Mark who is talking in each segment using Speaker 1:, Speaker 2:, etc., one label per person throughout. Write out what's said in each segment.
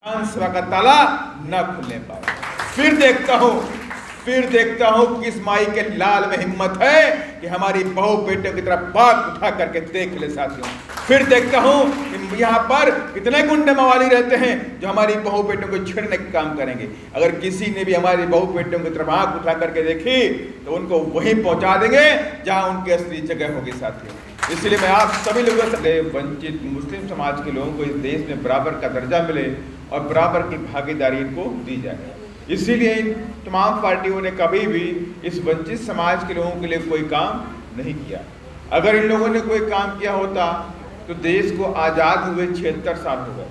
Speaker 1: विधानसभा का ताला न खुलने पाए। फिर देखता हूं किस माई के लाल में हिम्मत है कि हमारी बहू बेटियों की तरफ बात उठा करके देख ले साथियों। फिर देखता हूं कि यहाँ पर कितने गुंडे मवाली रहते हैं जो हमारी बहू बेटियों को छेड़ने का काम करेंगे। अगर किसी ने भी हमारी बहू बेटियों की तरफ आंख उठा करके देखी तो उनको वहीं पहुंचा देंगे जहां उनकी असली जगह होगी साथियों। इसलिए मैं आप सभी लोगों से वंचित मुस्लिम समाज के लोगों को इस देश में बराबर का दर्जा मिले और बराबर की भागीदारी इनको दी जाए। इसीलिए इन तमाम पार्टियों ने कभी भी इस वंचित समाज के लोगों के लिए कोई काम नहीं किया। अगर इन लोगों ने कोई काम किया होता तो देश को आज़ाद हुए 76 साल हो गए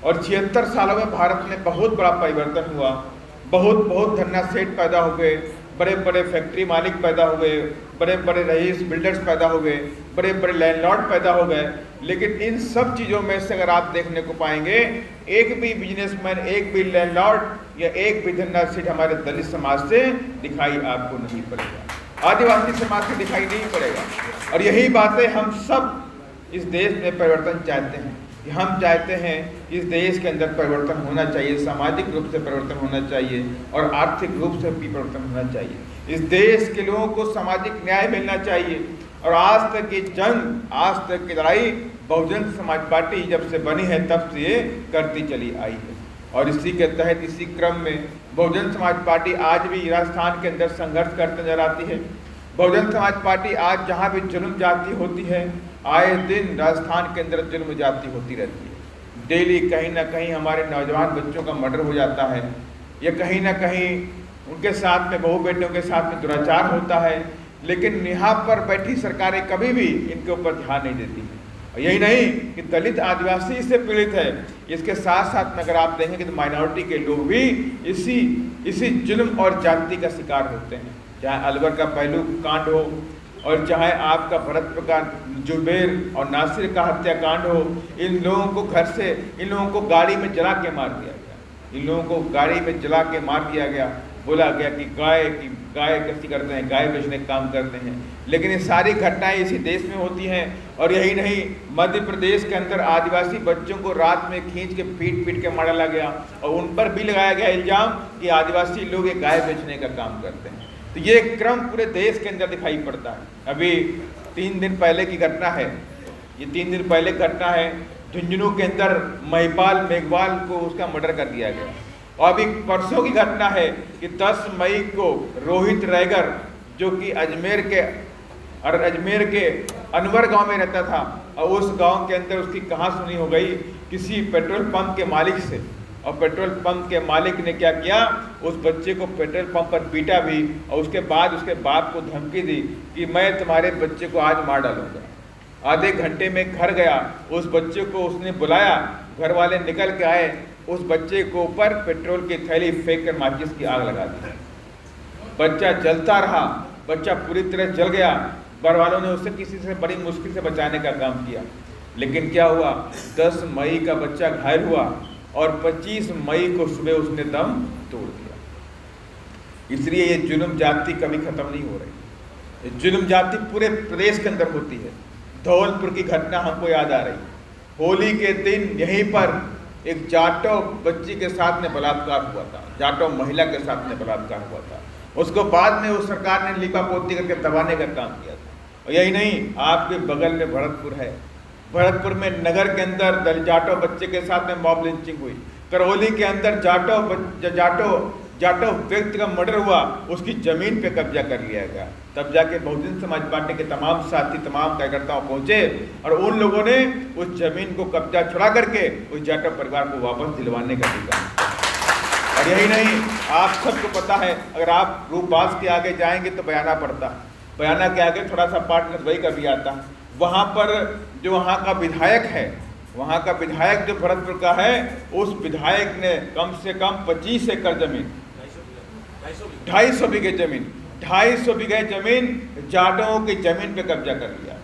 Speaker 1: और 76 सालों में भारत में बहुत बड़ा परिवर्तन हुआ। बहुत धन्ना सेठ पैदा हो गए, बड़े बड़े फैक्ट्री मालिक पैदा हो गए, बड़े बड़े रईस बिल्डर्स पैदा हो गए, बड़े बड़े लैंडलॉर्ड पैदा हो गए। लेकिन इन सब चीज़ों में से अगर आप देखने को पाएंगे एक भी बिजनेसमैन, एक भी लैंडलॉर्ड या एक भी धन्ना सेठ हमारे दलित समाज से दिखाई आपको नहीं पड़ेगा, आदिवासी समाज से दिखाई नहीं पड़ेगा। और यही बातें हम सब इस देश में परिवर्तन चाहते हैं कि हम चाहते हैं इस देश के अंदर परिवर्तन होना चाहिए, सामाजिक रूप से परिवर्तन होना चाहिए और आर्थिक रूप से भी परिवर्तन होना चाहिए। इस देश के लोगों को सामाजिक न्याय मिलना चाहिए। और आज तक की जंग, आज तक की लड़ाई बहुजन समाज पार्टी जब से बनी है तब से ये करती चली आई है। और इसी के तहत इसी क्रम में बहुजन समाज पार्टी आज भी राजस्थान के अंदर संघर्ष करते नजर आती है। बहुजन समाज पार्टी आज जहाँ भी जुल्म जाती होती है, आए दिन राजस्थान के अंदर जुल्म जाती होती रहती है। डेली कहीं ना कहीं हमारे नौजवान बच्चों का मर्डर हो जाता है या कहीं ना कहीं उनके साथ में बहू बेटियों के साथ में दुराचार होता है। लेकिन यहाँ पर बैठी सरकारें कभी भी इनके ऊपर ध्यान नहीं देती हैं। और यही नहीं कि दलित आदिवासी इससे पीड़ित है, इसके साथ साथ में अगर आप देखेंगे तो माइनॉरिटी के लोग भी इसी जुल्म और जाति का शिकार होते हैं। चाहे अलवर का पहलू कांड हो और चाहे आपका भरतपुर का जुबेर और नासिर का हत्याकांड हो, इन लोगों को घर से, इन लोगों को गाड़ी में जला के मार दिया गया। इन लोगों को गाड़ी में जला के मार दिया गया। बोला गया कि गाय कैसी करते हैं, गाय बेचने का काम करते हैं। लेकिन ये सारी घटनाएं इसी देश में होती हैं। और यही नहीं, मध्य प्रदेश के अंदर आदिवासी बच्चों को रात में खींच के पीट के मारा गया और उन पर भी लगाया गया इल्जाम कि आदिवासी लोग ये गाय बेचने का काम करते हैं। तो ये क्रम पूरे देश के अंदर दिखाई पड़ता है। अभी 3 दिन पहले की घटना है, ये 3 दिन पहले घटना है, झुंझुनू के अंदर महिपाल मेघवाल को उसका मर्डर कर दिया गया। और अभी परसों की घटना है कि 10 मई को रोहित रैगर जो कि अजमेर के अनवर गांव में रहता था और उस गांव के अंदर उसकी कहाँ सुनी हो गई किसी पेट्रोल पंप के मालिक से। और पेट्रोल पंप के मालिक ने क्या किया, उस बच्चे को पेट्रोल पंप पर पीटा भी और उसके बाद उसके बाप को धमकी दी कि मैं तुम्हारे बच्चे को आज मार डालूंगा। आधे घंटे में घर गया, उस बच्चे को उसने बुलाया, घर वाले निकल के आए, उस बच्चे को ऊपर पेट्रोल की थैली फेंक कर माचिस की आग लगा दी। बच्चा जलता रहा, बच्चा पूरी तरह जल गया। घर वालों ने उसे किसी से बड़ी मुश्किल से बचाने का काम किया। लेकिन क्या हुआ, 10 मई का बच्चा घायल हुआ और 25 मई को सुबह उसने दम तोड़ दिया। इसलिए ये जुल्म जाति कभी खत्म नहीं हो रही। ये जुल्म जाति पूरे प्रदेश के अंदर होती है। धौलपुर की घटना हमको याद आ रही। होली के दिन यहीं पर एक जाटो बच्ची के साथ में बलात्कार हुआ था, जाटो महिला के साथ में बलात्कार हुआ था। उसको बाद में उस सरकार ने लिपापोती करके दबाने का काम किया था। और यही नहीं, आपके बगल में भरतपुर है, भरतपुर में नगर के अंदर जाटो बच्चे के साथ में मॉब लिंचिंग हुई। करौली के अंदर जाटो व्यक्ति का मर्डर हुआ, उसकी जमीन पे कब्जा कर लिया गया। तब जाके बहुजन समाज पार्टी के तमाम साथी, तमाम कार्यकर्ताओं पहुंचे और उन लोगों ने उस जमीन को कब्जा छुड़ा करके उस जाटो परिवार को वापस दिलवाने का काम। और यही नहीं, आप सबको पता है, अगर आप रूपबाज के आगे जाएंगे तो बयाना पड़ता, बयाना के आगे थोड़ा सा पार्ट नदवई का भी आता। वहाँ पर जो वहाँ का विधायक है, वहाँ का विधायक जो भरतपुर का है, उस विधायक ने कम से कम 25 एकड़ जमीन, 250 बीघे जमीन, 250 बीघे जमीन जाटों की जमीन पे कब्जा कर लिया।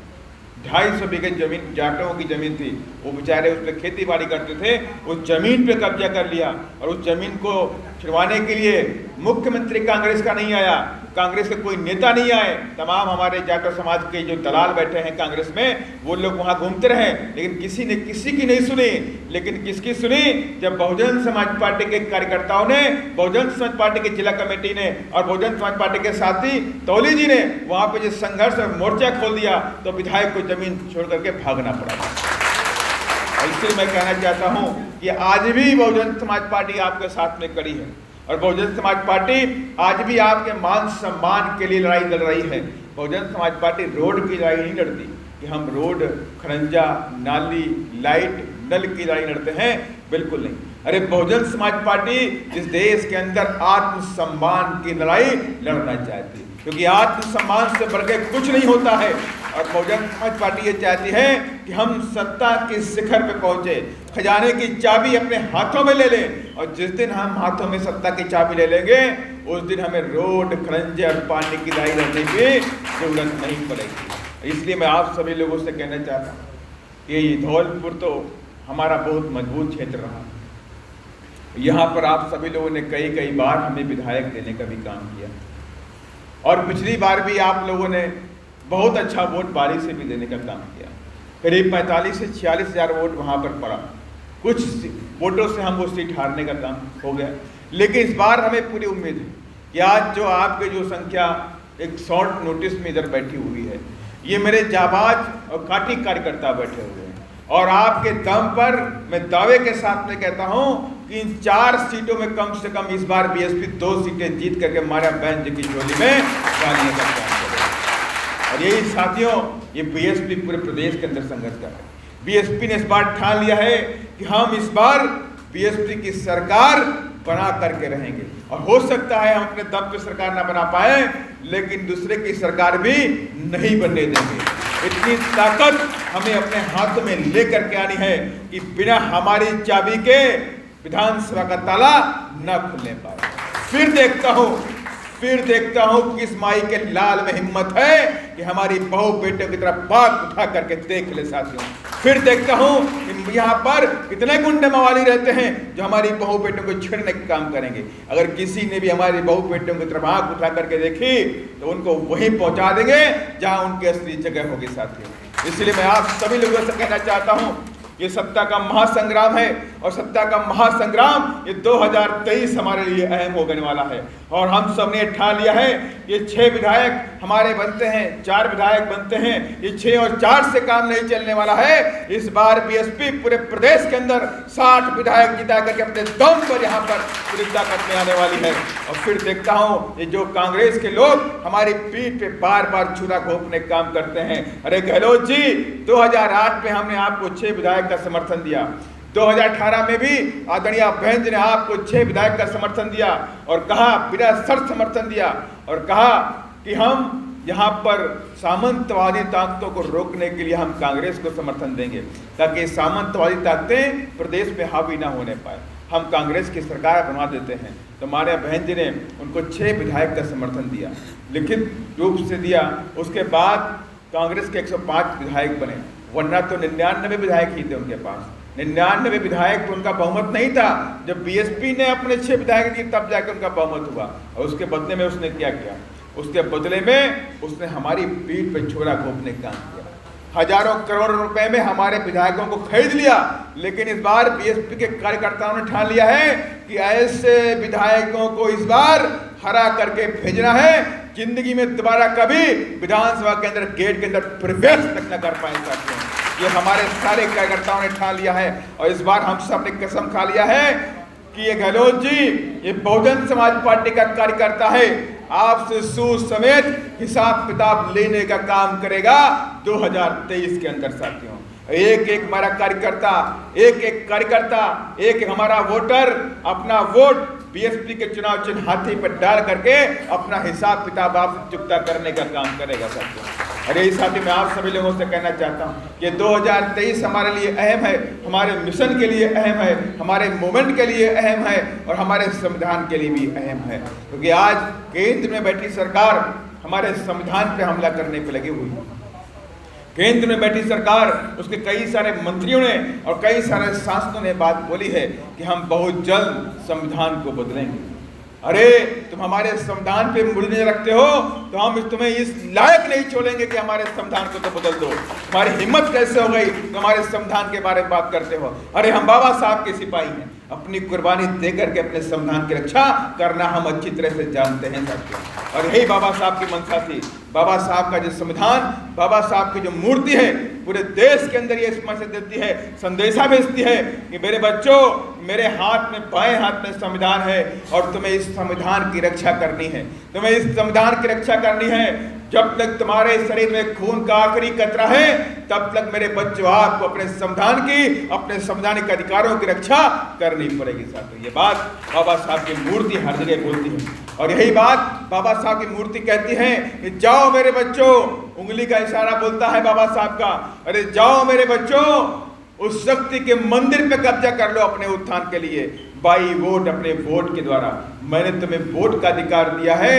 Speaker 1: 250 बीघे जमीन जाटों की जमीन थी, वो बेचारे उस पर खेती बाड़ी करते थे, उस जमीन पे कब्जा कर लिया। और उस जमीन को छुड़वाने के लिए मुख्यमंत्री कांग्रेस का नहीं आया, कांग्रेस के कोई नेता नहीं आए, तमाम हमारे जाटव समाज के जो दलाल बैठे हैं कांग्रेस में, वो लोग वहाँ घूमते रहे, लेकिन किसी ने किसी की नहीं सुनी। लेकिन किसकी सुनी? जब बहुजन समाज पार्टी के कार्यकर्ताओं ने, बहुजन समाज पार्टी की जिला कमेटी ने और बहुजन समाज पार्टी के साथी तौली जी ने वहाँ पे जो संघर्ष और मोर्चा खोल दिया, तो विधायक को जमीन छोड़ करके भागना पड़ा। इसलिए मैं कहना चाहता हूँ कि आज भी बहुजन समाज पार्टी आपके साथ में खड़ी है, और बहुजन समाज पार्टी आज भी आपके मान सम्मान के लिए लड़ाई लड़ रही है। बहुजन समाज पार्टी रोड की लड़ाई नहीं लड़ती कि हम रोड, खरंजा, नाली, लाइट, नल की लड़ाई लड़ते हैं, बिल्कुल नहीं। अरे बहुजन समाज पार्टी इस देश के अंदर आत्मसम्मान की लड़ाई लड़ना चाहती है, क्योंकि आत्मसम्मान से बढ़ के कुछ नहीं होता है। और बहुजन समाज पार्टी ये चाहती है कि हम सत्ता के शिखर पे पहुंचे, खजाने की चाबी अपने हाथों में ले लें, और जिस दिन हम हाथों में सत्ता की चाबी ले लेंगे, उस दिन हमें रोड, खरंजे और पानी की लड़ाई लड़ने की जरूरत नहीं पड़ेगी। इसलिए मैं आप सभी लोगों से कहना चाहता हूँ कि ये धौलपुर तो हमारा बहुत मजबूत क्षेत्र रहा, यहाँ पर आप सभी लोगों ने कई बार हमें विधायक देने का भी काम किया, और पिछली बार भी आप लोगों ने बहुत अच्छा वोट बारी से भी देने का काम किया। करीब 45 से 46 हज़ार वोट वहाँ पर पड़ा, कुछ वोटों से हम वो सीट हारने का काम हो गया। लेकिन इस बार हमें पूरी उम्मीद है कि आज जो आपके जो संख्या एक शॉर्ट नोटिस में इधर बैठी हुई है, ये मेरे जाबाज और काटी कार्यकर्ता बैठे हुए हैं, और आपके दम पर मैं दावे के साथ में कहता हूँ कि इन 4 सीटों में कम से कम इस बार बीएसपी 2 सीटें जीत करके हमारा बहन जी की झोली में डालने का काम करेगा। और यही साथियों, ये बीएसपी पूरे प्रदेश के अंदर संघर्ष कर रहे हैं। बीएसपी ने इस बार ठान लिया है कि हम इस बार बीएसपी की सरकार बना करके रहेंगे, और हो सकता है हम अपने दम पे सरकार ना बना पाए, लेकिन दूसरे की सरकार भी नहीं बनने देंगे। इतनी ताकत हमें अपने हाथ में लेकर के आनी है कि बिना हमारी चाबी के विधानसभा का ताला न खुलने पाए। फिर देखता हूं किस माई के लाल में हिम्मत है कि हमारी बहू बेटे की तरफ बात उठा करके देख ले साथियों। फिर देखता हूं कि यहाँ पर कितने गुंडे मवाली रहते हैं जो हमारी बहू बेटों को छेड़ने का काम करेंगे। अगर किसी ने भी हमारी बहू बेटों की तरफ आंख उठा करके देखी तो उनको वहीं पहुंचा देंगे जहां उनकी असली जगह होगी साथियों। इसलिए मैं आप सभी लोगों से कहना चाहता हूं, ये सत्ता का महासंग्राम है, और सत्ता का महासंग्राम ये 2023 हमारे लिए अहम होने वाला है। और हम सब ने ठान लिया है ये 6 विधायक हमारे बनते हैं, 4 विधायक बनते हैं, ये 6 और 4 से काम नहीं चलने वाला है। इस बार बीएसपी पूरे प्रदेश के अंदर 60 विधायक जिता करके अपने दम पर यहाँ पर पूरी ताकत में आने वाली है। और फिर देखता हूँ ये जो कांग्रेस के लोग हमारी पीठ पे बार बार छुरा घोंपने का काम करते हैं। अरे गहलोत जी, 2008 में हमने आपको 6 विधायक का समर्थन दिया, 2018 में भी आदरणीय बहन जी ने आपको 6 विधायक का समर्थन दिया, और कहा बिना शर्त समर्थन दिया, और कहा कि हम यहाँ पर सामंतवादी ताकतों को रोकने के लिए हम कांग्रेस को समर्थन देंगे, ताकि सामंतवादी ताकतें प्रदेश में हावी ना होने पाए, हम कांग्रेस की सरकार बनवा देते हैं। तो हमारे बहन जी ने उनको 6 विधायक का समर्थन दिया, लिखित रूप से दिया। उसके बाद कांग्रेस के 105 विधायक बने, वरना तो 99 विधायक ही थे उनके पास। 99 विधायक तो उनका बहुमत नहीं था। जब बीएसपी ने अपने 6 विधायक दिए तब जाकर उनका बहुमत हुआ। और उसके बदले में उसने क्या किया? उसके बदले में उसने हमारी पीठ पे छुरा घोंपने का काम किया। हजारों करोड़ रुपए में हमारे विधायकों को खरीद लिया। लेकिन इस बार बीएसपी के कार्यकर्ताओं ने ठान लिया है कि ऐसे विधायकों को इस बार हरा करके भेजना है, जिंदगी में दोबारा कभी विधानसभा के अंदर गेट के अंदर प्रवेश तक न कर पाए सकते हैं। ये हमारे सारे कार्यकर्ताओं ने ठान लिया है। और इस बार हम सब ने कसम खा लिया है कि ये गहलोत जी, ये बहुजन समाज पार्टी का कार्यकर्ता है, आपसे सूद समेत हिसाब किताब लेने का काम करेगा 2023 के अंदर साथियों। एक एक हमारा कार्यकर्ता, एक हमारा वोटर अपना वोट बीएसपी के चुनाव चिन्ह हाथी पर डाल करके अपना हिसाब किताब आपसे चुकता करने का काम करेगा साथियों। अरे इस साथी मैं आप सभी लोगों से कहना चाहता हूँ कि 2023 हमारे लिए अहम है, हमारे मिशन के लिए अहम है, हमारे मूवमेंट के लिए अहम है, और हमारे संविधान के लिए भी अहम है। क्योंकि आज केंद्र में बैठी सरकार हमारे संविधान पे हमला करने पे लगी हुई है। केंद्र में बैठी सरकार, उसके कई सारे मंत्रियों ने और कई सारे सांसदों ने बात बोली है कि हम बहुत जल्द संविधान को बदलेंगे। अरे तुम हमारे संविधान पे मुड़ी नजर रखते हो तो हम तुम्हें इस लायक नहीं छोड़ेंगे कि हमारे संविधान को तो बदल दो। तुम्हारी हिम्मत कैसे हो गई तुम हमारे संविधान के बारे में बात करते हो? अरे हम बाबा साहब के सिपाही हैं, अपनी कुर्बानी दे करके अपने संविधान की रक्षा करना हम अच्छी तरह से जानते हैं साथियों। और यही बाबा साहब की मंशा थी। बाबा साहब का जो संविधान, बाबा साहब की जो मूर्ति है, पूरे देश के अंदर ये मैसेज देती है, संदेशा भेजती है कि मेरे बच्चों, मेरे हाथ में, बाएं हाथ में संविधान है और तुम्हें इस संविधान की रक्षा करनी है। तुम्हें इस संविधान की रक्षा करनी है। जब तक तुम्हारे शरीर में खून का आखिरी कतरा है तब तक मेरे बच्चों आपको अपने संविधान की, अपने संवैधानिक अधिकारों की रक्षा करनी पड़ेगी साथियों। ये बात बाबा साहब की मूर्ति हर जगह बोलती है। और यही बात बाबा साहब की मूर्ति कहती है कि जाओ मेरे बच्चों, उंगली का इशारा बोलता है बाबा साहब का, अरे जाओ मेरे बच्चों, उस शक्ति के मंदिर पे कब्जा कर लो अपने उत्थान के लिए। बाई वोट, अपने वोट के द्वारा। मैंने तुम्हें वोट का अधिकार दिया है।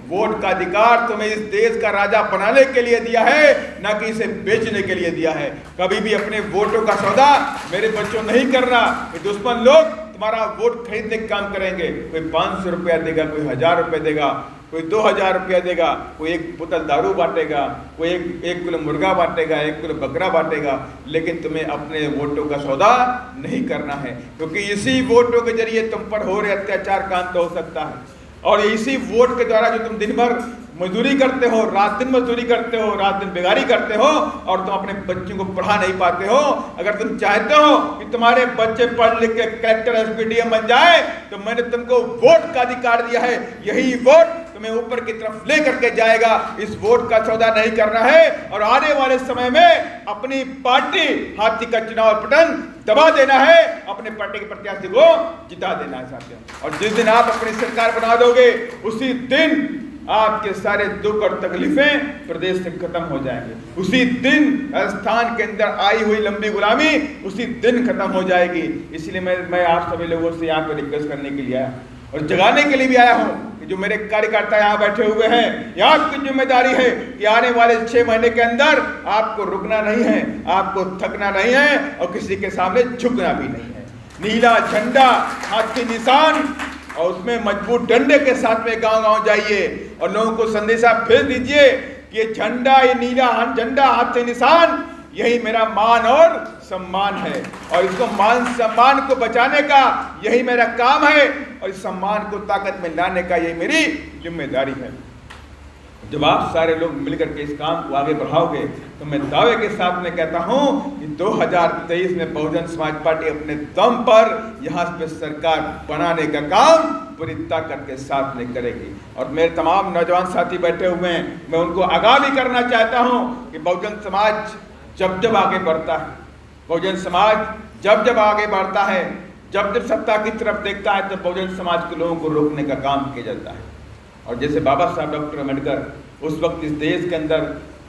Speaker 1: वोट का अधिकार तुम्हें इस देश का राजा बनाने के लिए दिया है, ना कि इसे बेचने के लिए दिया है। कभी भी अपने वोटों का सौदा मेरे बच्चों नहीं करना। दुश्मन लोग तुम्हारा वोट खरीदने का काम करेंगे। कोई 500 रुपया देगा, कोई 1000 रुपये देगा, कोई 2000 रुपया देगा, कोई एक बोतल दारू बांटेगा, कोई एक किलो मुर्गा बांटेगा, 1 किलो बकरा बांटेगा, लेकिन तुम्हें अपने वोटों का सौदा नहीं करना है। क्योंकि इसी वोटों के जरिए तुम पर हो रहे अत्याचार का अंत हो सकता है। और इसी वोट के द्वारा जो तुम दिन भर मजदूरी करते हो, रात दिन मजदूरी करते हो, रात दिन बेगारी करते हो और तुम अपने बच्चों को पढ़ा नहीं पाते हो। अगर तुम चाहते हो कि तुम्हारे बच्चे पढ़ लिख के कलेक्टर, एसपीडीएम बन जाए, तो मैंने तुमको वोट का अधिकार दिया है। यही वोट तुम्हें ऊपर की तरफ ले करके जाएगा। इस वोट का सौदा नहीं करना है और आने वाले समय में अपनी पार्टी हाथी का चुनाव पटन दबा देना है, अपने पार्टी के प्रत्याशी को जिता देना है साथियों। और जिस दिन आप अपनी सरकार बना दोगे उसी दिन आपके सारे दुख और तकलीफें प्रदेश से खत्म हो जाएंगे। उसी दिन राजस्थान के अंदर आई हुई लंबी गुलामी उसी दिन खत्म हो जाएगी। इसलिए मैं आप सभी लोगों से यहाँ पे रिक्वेस्ट करने के लिए आया और जगाने के लिए भी आया हूँ कि जो मेरे कार्यकर्ता यहाँ बैठे हुए हैं, यह आपकी जिम्मेदारी है कि आने वाले 6 महीने के अंदर आपको रुकना नहीं है, आपको थकना नहीं है और किसी के सामने झुकना भी नहीं है। नीला झंडा, हाथी निशान और उसमें मजबूत डंडे के साथ में गांव-गांव जाइए और लोगों को संदेशा भेज दीजिए कि ये झंडा, ये नीला झंडा, हाथी निशान, यही मेरा मान और सम्मान है और इसको मान सम्मान को बचाने का यही मेरा काम है और इस सम्मान को ताकत में लाने का यही मेरी जिम्मेदारी है। जब आप सारे लोग मिलकर के इस काम को आगे बढ़ाओगे तो मैं दावे के साथ में कहता हूं कि 2023 में बहुजन समाज पार्टी अपने दम पर यहाँ पे सरकार बनाने का काम पूरी ताकत के साथ में करेगी। और मेरे तमाम नौजवान साथी बैठे हुए हैं, मैं उनको आगाह भी करना चाहता हूं कि बहुजन समाज जब जब आगे बढ़ता है, बहुजन समाज जब जब आगे बढ़ता है, जब जब सत्ता की तरफ देखता है, तो बहुजन समाज के लोगों को रोकने का काम किया जाता है। और जैसे बाबा साहब डॉक्टर अम्बेडकर उस वक्त इस देश के अंदर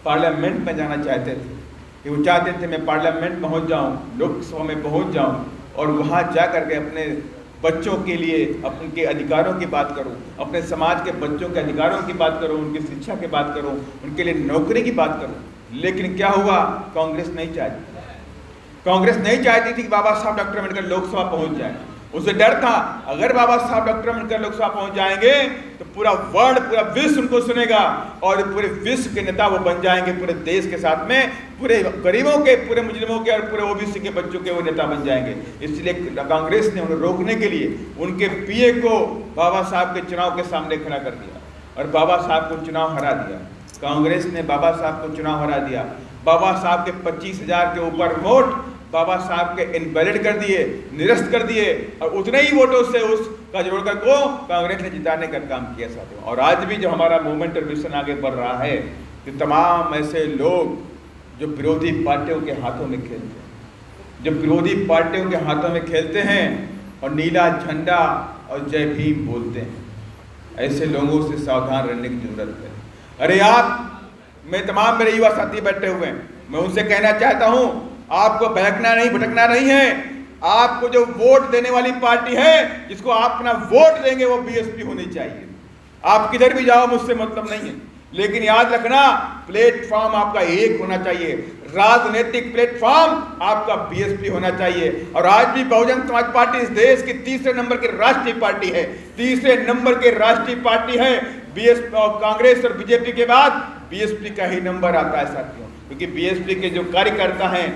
Speaker 1: पार्लियामेंट में जाना चाहते थे कि वो चाहते थे मैं पार्लियामेंट पहुंच जाऊं, लोकसभा में पहुंच जाऊं और वहां जा करके अपने बच्चों के लिए उनके अधिकारों की बात करूं, अपने समाज के बच्चों के अधिकारों की बात करूं, उनकी शिक्षा की बात करूं, उनके लिए नौकरी की बात करूं। लेकिन क्या हुआ, कांग्रेस नहीं चाहती थी कि बाबा साहब डॉक्टर अम्बेडकर लोकसभा पहुंच जाए। उसे डर था अगर बाबा साहब डॉक्टर अम्बेडकर लोकसभा पहुंच जाएंगे तो पूरा वर्ल्ड, पूरा विश्व उनको सुनेगा और पूरे विश्व के नेता वो बन जाएंगे, पूरे देश के साथ में पूरे गरीबों के, पूरे मुजरिमों के और पूरे ओबीसी के बच्चों के वो नेता बन जाएंगे। इसलिए कांग्रेस ने उन्हें रोकने के लिए उनके पीए को बाबा साहब के चुनाव के सामने खड़ा कर दिया और बाबा साहब को चुनाव हरा दिया। कांग्रेस ने बाबा साहब को चुनाव हरा दिया। बाबा साहब के 25,000 के ऊपर वोट बाबा साहब के इनवैलिड कर दिए, निरस्त कर दिए और उतने ही वोटों से उस काजरोलकर को कांग्रेस ने जिताने का काम किया साथियों। और आज भी जो हमारा मूवमेंट और मिशन आगे बढ़ रहा है कि तमाम ऐसे लोग जो विरोधी पार्टियों के हाथों में खेलते हैं, जो विरोधी पार्टियों के हाथों में खेलते हैं और नीला झंडा और जय भीम बोलते हैं, ऐसे लोगों से सावधान रहने की जरूरत है। अरे मैं तमाम मेरे युवा साथी बैठे हुए हैं, मैं उनसे कहना चाहता हूं आपको बहकना नहीं, भटकना नहीं है। आपको जो वोट देने वाली पार्टी है, जिसको आप अपना वोट देंगे, वो बीएसपी होनी चाहिए। आप किधर भी जाओ, मुझसे मतलब नहीं है, लेकिन याद रखना प्लेटफॉर्म आपका एक होना चाहिए, राजनीतिक प्लेटफॉर्म आपका बीएसपी होना चाहिए। और आज भी बहुजन समाज पार्टी इस देश की तीसरे नंबर की राष्ट्रीय पार्टी है, तीसरे नंबर की राष्ट्रीय पार्टी है। बीएसपी और कांग्रेस और बीजेपी के बाद बीएसपी का ही नंबर आता है साथियों, क्योंकि बीएसपी के जो कार्यकर्ता हैं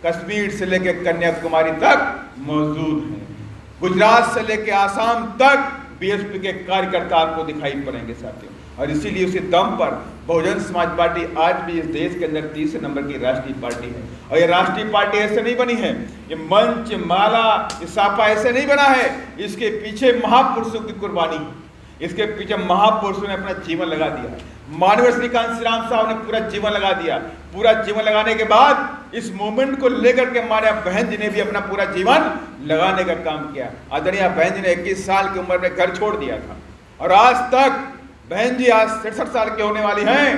Speaker 1: कश्मीर से लेकर कन्याकुमारी तक मौजूद हैं, गुजरात से लेकर आसाम तक बीएसपी के कार्यकर्ता आपको दिखाई पड़ेंगे साथियों। और इसीलिए उसी दम पर बहुजन समाज पार्टी आज भी इस देश के अंदर तीसरे नंबर की राष्ट्रीय पार्टी है। और ये राष्ट्रीय पार्टी ऐसे नहीं बनी है, ये मंच, माला, ये सापा ऐसे नहीं बना है, इसके पीछे महापुरुषों की कुर्बानी है, इसके पीछे महापुरुषों ने अपना जीवन लगा दिया। माननीय श्री कांशी राम साहब ने पूरा जीवन लगा दिया। पूरा जीवन लगाने के बाद इस मूवमेंट को लेकर के हमारे बहन जी ने भी अपना पूरा जीवन लगाने का काम किया। आदरणीय बहन जी ने 21 साल की उम्र में घर छोड़ दिया था, और आज तक बहन जी आज 67 साल के होने वाली हैं,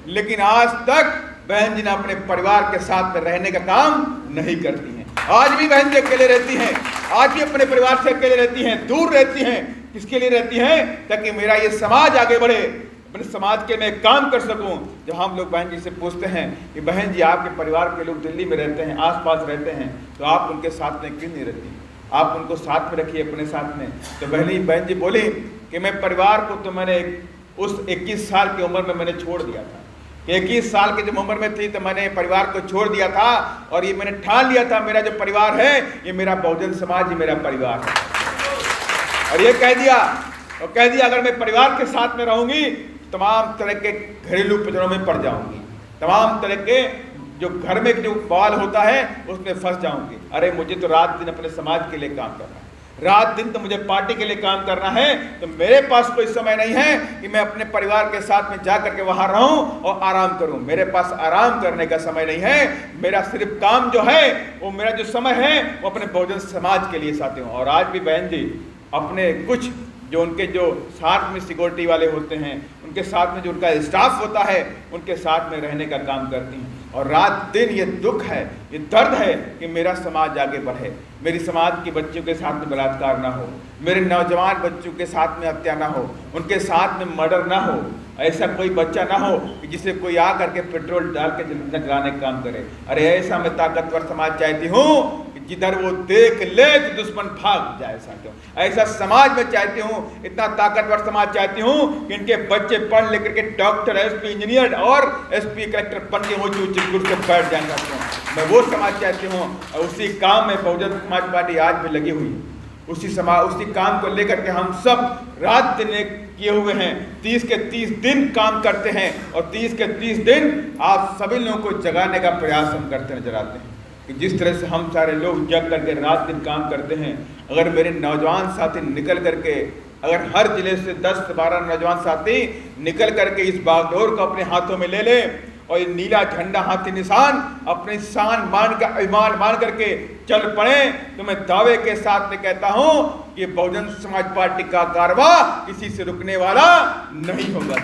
Speaker 1: लेकिन आज तक बहन जी ने अपने परिवार के साथ रहने का काम नहीं करती हैं। आज भी बहन जी अकेले रहती हैं, आज भी अपने परिवार से अकेले रहती हैं, दूर रहती हैं। किसके लिए रहती हैं? ताकि मेरा ये समाज आगे बढ़े, अपने समाज के मैं काम कर सकूं। जब हम लोग बहन जी से पूछते हैं कि बहन जी आपके परिवार के लोग दिल्ली में रहते हैं, आसपास रहते हैं, तो आप उनके साथ में क्यों नहीं रहती? आप उनको साथ में रखिए अपने साथ में। तो बहन जी बोली कि मैं परिवार को तो मैंने उस 21 साल की उम्र में मैंने छोड़ दिया था। 21 साल की जब उम्र में थी तो मैंने परिवार को छोड़ दिया था, और ये मैंने ठान लिया था मेरा जो परिवार है ये मेरा बहुजन समाज ही मेरा परिवार है। और ये कह दिया अगर मैं परिवार के साथ में रहूंगी तमाम तरह के घरेलू उपद्रव में पड़ जाऊंगी, तमाम तरह के जो घर में जो बवाल होता है उसमें फंस जाऊंगी। अरे मुझे तो रात दिन अपने समाज के लिए काम करना है, रात दिन तो मुझे पार्टी के लिए काम करना है, तो मेरे पास कोई समय नहीं है कि मैं अपने परिवार के साथ में जा करके वहां रहूं और आराम करूं। मेरे पास आराम करने का समय नहीं है, मेरा सिर्फ काम जो है वो मेरा जो समय है वो अपने बहुजन समाज के लिए साथियों। और आज भी बहन जी अपने कुछ जो उनके जो साथ में सिक्योरिटी वाले होते हैं, उनके साथ में जो उनका स्टाफ होता है, उनके साथ में रहने का काम करती हैं। और रात दिन ये दुख है, ये दर्द है कि मेरा समाज आगे बढ़े, मेरी समाज के बच्चों के साथ में बलात्कार ना हो, मेरे नौजवान बच्चों के साथ में हत्या ना हो, उनके साथ में मर्डर ना हो, ऐसा कोई बच्चा ना हो कि जिसे कोई आ करके पेट्रोल डाल के जलाने का काम करे। अरे ऐसा मैं ताकतवर समाज चाहती हूँ जिधर वो देख ले तो दुश्मन भाग जाए साथियों। ऐसा समाज में चाहती हूँ, इतना ताकतवर समाज चाहती हूँ कि इनके बच्चे पढ़ लिख के डॉक्टर, एसपी, इंजीनियर और एसपी, कलेक्टर बन के ऊंची ऊंची कुर्सी पर बैठ जाए साथियों। मैं वो समाज चाहती हूँ, और उसी काम में बहुजन समाज पार्टी आज भी लगी हुई है। उसी काम को लेकर के हम सब रात दिन एक किए हुए हैं। 30 के 30 दिन काम करते हैं, और 30 के 30 दिन आप सभी लोगों को जगाने का प्रयास हम करते नजर आते हैं। कि जिस तरह से हम सारे लोग जग करके रात दिन काम करते हैं, अगर मेरे नौजवान साथी निकल करके, अगर हर जिले से 10 से 12 नौजवान साथी निकल करके इस बागडोर को अपने हाथों में ले ले और ये नीला झंडा हाथी निशान अपने शान मान का अभिमान मान करके चल पड़े, तो मैं दावे के साथ में कहता हूं कि बहुजन समाज पार्टी का कारवा किसी से रुकने वाला नहीं होगा,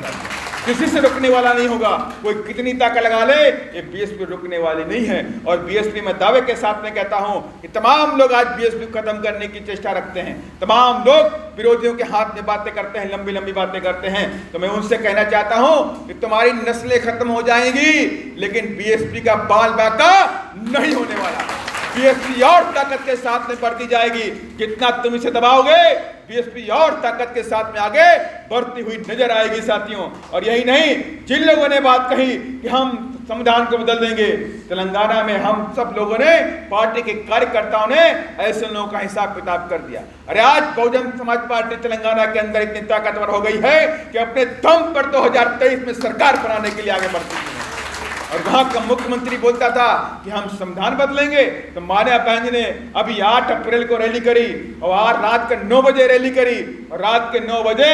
Speaker 1: किसी से रुकने वाला नहीं होगा। कोई कितनी ताकत लगा ले, ये बीएसपी रुकने वाली नहीं है। और बीएसपी में दावे के साथ में कहता हूं कि तमाम लोग आज बीएसपी खत्म करने की चेष्टा रखते हैं, तमाम लोग विरोधियों के हाथ में बातें करते हैं, लंबी लंबी बातें करते हैं। तो मैं उनसे कहना चाहता हूं कि तुम्हारी नस्लें खत्म हो जाएंगी, लेकिन बीएसपी का बाल बाका नहीं होने वाला। बीएसपी और ताकत के साथ में बढ़ती जाएगी, जितना तुम इसे दबाओगे बीएसपी और ताकत के साथ में आगे बढ़ती हुई नजर आएगी साथियों। और यही नहीं, जिन लोगों ने बात कही कि हम संविधान को बदल देंगे, तेलंगाना में हम सब लोगों ने, पार्टी के कार्यकर्ताओं ने ऐसे लोगों का हिसाब किताब कर दिया। अरे आज बहुजन समाज पार्टी तेलंगाना के अंदर इतनी ताकतवर हो गई है कि अपने दम पर 2023 में सरकार बनाने के लिए आगे बढ़ती है। और वहां का मुख्यमंत्री बोलता था कि हम संविधान बदलेंगे, तो मान्या बहन जी ने अभी 8 अप्रैल को रैली करी, और आज रात के 9 बजे रैली करी, और रात के 9 बजे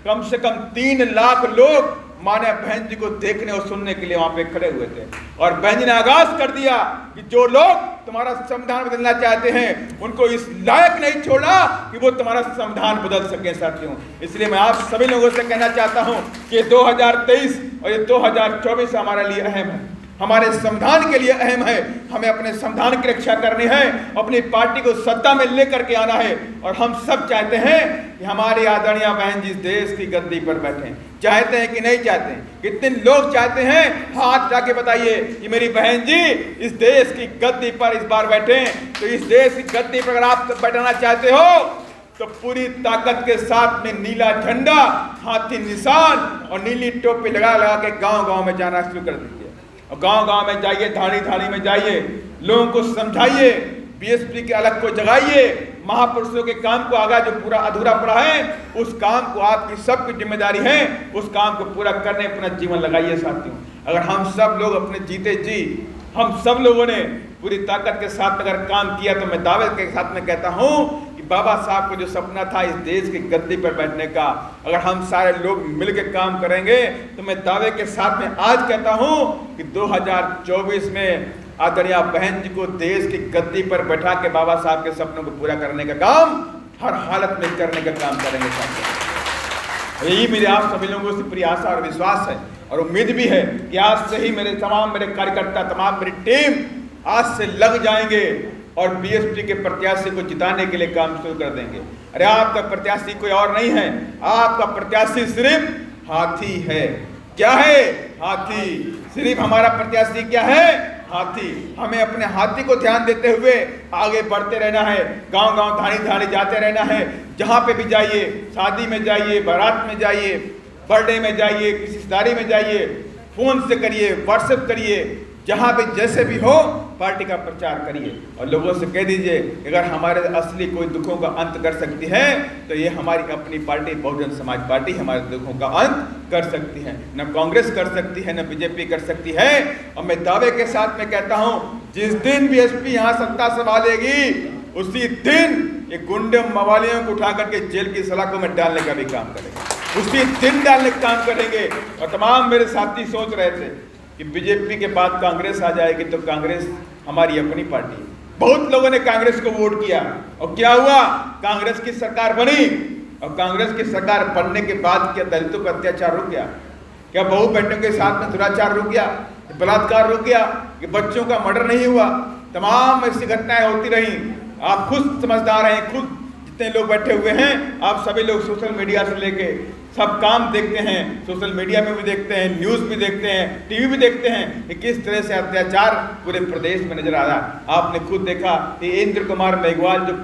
Speaker 1: कम से कम 3 लाख लोग मान्या बहन जी को देखने और सुनने के लिए वहां पे खड़े हुए थे। और बहन जी ने आगाज कर दिया कि जो लोग तुम्हारा संविधान बदलना चाहते हैं उनको इस लायक नहीं छोड़ा कि वो तुम्हारा संविधान बदल सके साथियों। इसलिए मैं आप सभी लोगों से कहना चाहता हूं कि 2023 और ये 2024 हमारे लिए अहम है। हमारे संविधान के लिए अहम है। हमें अपने संविधान की रक्षा करनी है, अपनी पार्टी को सत्ता में लेकर के आना है। और हम सब चाहते हैं कि हमारी आदरणीय बहन जिस देश की गद्दी पर बैठे, चाहते हैं कि नहीं चाहते हैं? कितने लोग चाहते हैं? हाथ उठा के बताइए कि मेरी बहन जी इस देश की गद्दी पर इस बार बैठे। तो इस देश की गद्दी पर अगर आप बैठाना चाहते हो तो पूरी ताकत के साथ में नीला झंडा, हाथी निशान और नीली टोपी लगा लगा के गांव-गांव में जाना शुरू कर दीजिए। और गांव-गांव में जाइए, थानी-थानी में जाइए, लोगों को समझाइए, बीएसपी के अलग को जगाइए, महापुरुषों के काम को आगे जो पूरा अधूरा पड़ा है उस काम को आपकी सबकी जिम्मेदारी है, उस काम को पूरा करने अपना जीवन लगाइए साथियों। अगर हम सब लोग अपने जीते जी हम सब लोगों ने पूरी ताकत के साथ अगर काम किया तो मैं दावे के साथ में कहता हूं कि बाबा साहब को जो सपना था इस देश की गद्दी पर बैठने का, अगर हम सारे लोग मिलकर काम करेंगे तो मैं दावे के साथ में आज कहता हूं कि 2024 में आदरणीय बहन जी को देश की गद्दी पर बैठा के बाबा साहब के सपनों को पूरा करने का काम हर हालत में करने का काम करेंगे साथियों। यही मेरे आप सभी लोगों से पूरी आशा और विश्वास है और उम्मीद भी है कि आज से ही मेरे कार्यकर्ता, तमाम मेरी टीम आज से लग जाएंगे और बीएसपी के प्रत्याशी को जिताने के लिए काम शुरू कर देंगे। अरे आपका प्रत्याशी कोई और नहीं है, आपका प्रत्याशी सिर्फ हाथी है। क्या है? हाथी। सिर्फ हमारा प्रत्याशी क्या है? हाथी। हमें अपने हाथी को ध्यान देते हुए आगे बढ़ते रहना है, गांव-गांव, थानी-थानी जाते रहना है। जहां पे भी जाइए, शादी में जाइए, बारात में जाइए, बर्थडे में जाइए, किसी रिश्तेदारी में जाइए, फोन से करिए, व्हाट्सएप करिए, जहां पे जैसे भी हो पार्टी का प्रचार करिए और लोगों से कह दीजिए अगर हमारे असली कोई दुखों का अंत कर सकती है तो ये हमारी अपनी पार्टी बहुजन समाज पार्टी हमारे दुखों का अंत कर सकती है। न कांग्रेस कर सकती है, न बीजेपी कर सकती है। और मैं दावे के साथ में कहता हूं जिस दिन बीएसपी यहां सत्ता संभालेगी उसी दिन ये गुंडे मवालियों को उठा करके जेल की सलाखों में डालने का भी काम करेंगे, उसी दिन डालने का काम करेंगे। और तमाम मेरे साथी सोच रहे थे कि बीजेपी के बाद कांग्रेस आ जाएगी तो कांग्रेस हमारी अपनी पार्टी है। बहुत लोगों ने कांग्रेस को वोट किया और क्या हुआ? कांग्रेस की सरकार बनी और कांग्रेस की सरकार बनने के बाद क्या दलितों पर अत्याचार रुक गया? क्या बहू बेटों के साथ में दुराचार रुक गया? बलात्कार रुक गया? कि बच्चों का मर्डर नहीं हुआ? तमाम ऐसी घटनाएं होती रही। आप खुद समझदार हैं, खुद जितने लोग बैठे हुए हैं आप सभी लोग सोशल मीडिया से लेके सब काम देखते हैं, सोशल मीडिया में भी देखते हैं, न्यूज़ भी देखते हैं, टीवी भी देखते हैं कि किस तरह से अत्याचार पूरे प्रदेश में नजर आ रहा है। आपने खुद देखा कि इंद्र कुमार मेघवाल जो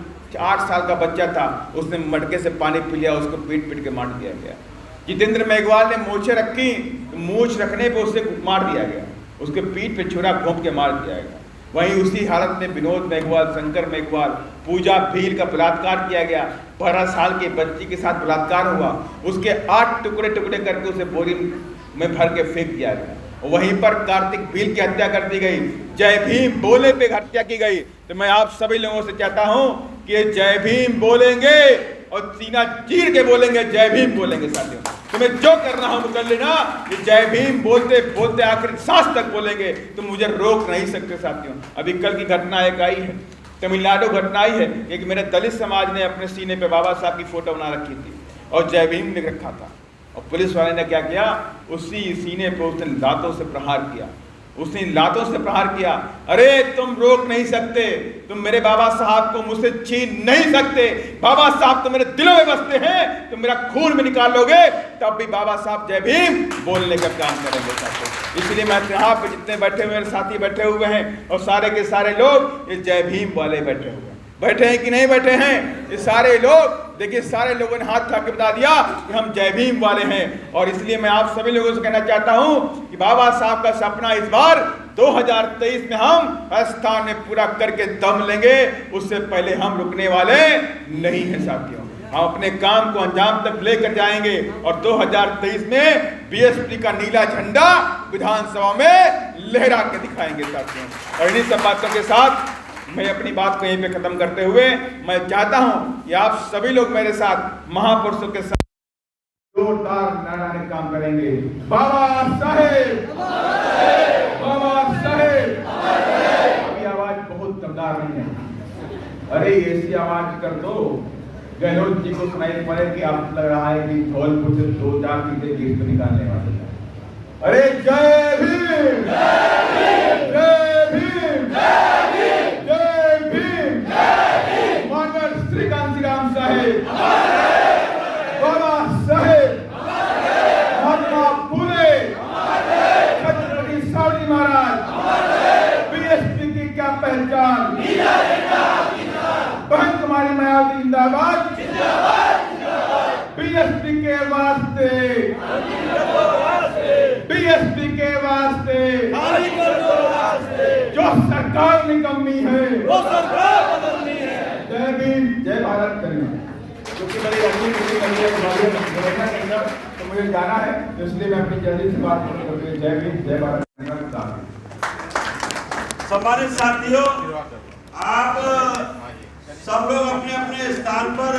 Speaker 1: 8 साल का बच्चा था उसने मटके से पानी पी लिया, उसको पीट पीट के मार दिया गया। जितेंद्र मेघवाल ने मूछें रखी तो मूछ रखने पर उसे मार दिया गया, उसके पीठ पे छुरा घोंप के मार दिया गया। वहीं उसी हालत में विनोद मेघवाल, शंकर मेघवाल, पूजा भील का बलात्कार किया गया। 12 साल की बच्ची के साथ बलात्कार हुआ, उसके 8 टुकड़े टुकड़े करके उसे बोरी में भर के फेंक दिया गया। वहीं पर कार्तिक भील की हत्या कर दी गई, जय भीम बोले पे हत्या की गई। तो मैं आप सभी लोगों से चाहता हूं कि ये जय भीम बोलेंगे और सीना चीर के बोलेंगे, जय भीम बोलेंगे साथियों। तुम्हें जो करना हो कर लेना, ये जय भीम बोलते बोलते आखिरी सांस तक बोलेंगे, तुम मुझे रोक नहीं सकते साथियों। अभी कल की घटना एक आई है, तमिलनाडु घटना आई है, एक मेरे दलित समाज ने अपने सीने पे बाबा साहब की फोटो बना रखी थी और जय भीम लिख रखा था। और पुलिस वाले ने क्या किया, उसी सीने पे उसने लातों से प्रहार किया, उसने लातों से प्रहार किया। अरे तुम रोक नहीं सकते, तुम मेरे बाबा साहब को मुझसे छीन नहीं सकते। बाबा साहब तो मेरे दिलों में बसते हैं, तुम मेरा खून में निकाल लोगे तब भी बाबा साहब जय भीम बोलने का काम करेंगे साथियों। इसलिए मैं यहाँ पे जितने बैठे हुए मेरे साथी बैठे हुए हैं और सारे के सारे लोग ये जय भीम वाले बैठे हुए हैं, बैठे हैं कि नहीं बैठे हैं? ये सारे लोग देखिए, सारे लोगों ने हाथ उठा के बता दिया कि हम जय भीम वाले हैं। और इसलिए मैं आप सभी लोगों से कहना चाहता हूं कि बाबा साहब का सपना इस बार 2023 में हम राजस्थान में पूरा करके दम लेंगे, उससे पहले हम रुकने वाले नहीं हैं साथियों। हम अपने काम को अंजाम तक लेकर जाएंगे और 2023 में बीएसपी का नीला झंडा विधानसभा में लहरा के दिखाएंगे साथियों। और इन्हीं सब बातों के साथ मैं अपनी बात को यहीं पे खत्म करते हुए मैं चाहता हूं कि आप सभी लोग मेरे साथ महापुरुषों के साथ जोरदार नारा में काम करेंगे। बाबा साहेब, बाबा साहेब। अभी आवाज बहुत दमदार नहीं है, अरे ऐसी आवाज कर दो गहलोत जी को सुनाई पड़े कि आप लग रहा है कि धौलपुर से 2-4 चीजें जीत को निकालने वाले। अरे जय भीम। जिंदाबाद बीएसपी के वास्ते, बीएसपी के वास्ते जो सरकार निकम्मी है वो सरकार बदलनी है। जय भीम जय भारत करेंगे। क्योंकि मेरी अगली मीटिंग करेंगे तो मुझे जाना है, इसलिए मैं अपनी जल्दी से बात करूँगा। जय भीम जय भारत।
Speaker 2: सम्मानित साथियों, आप सब लोग अपने अपने स्थान पर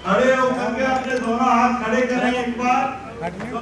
Speaker 2: खड़े होकर के अपने दोनों हाथ खड़े करें एक बार।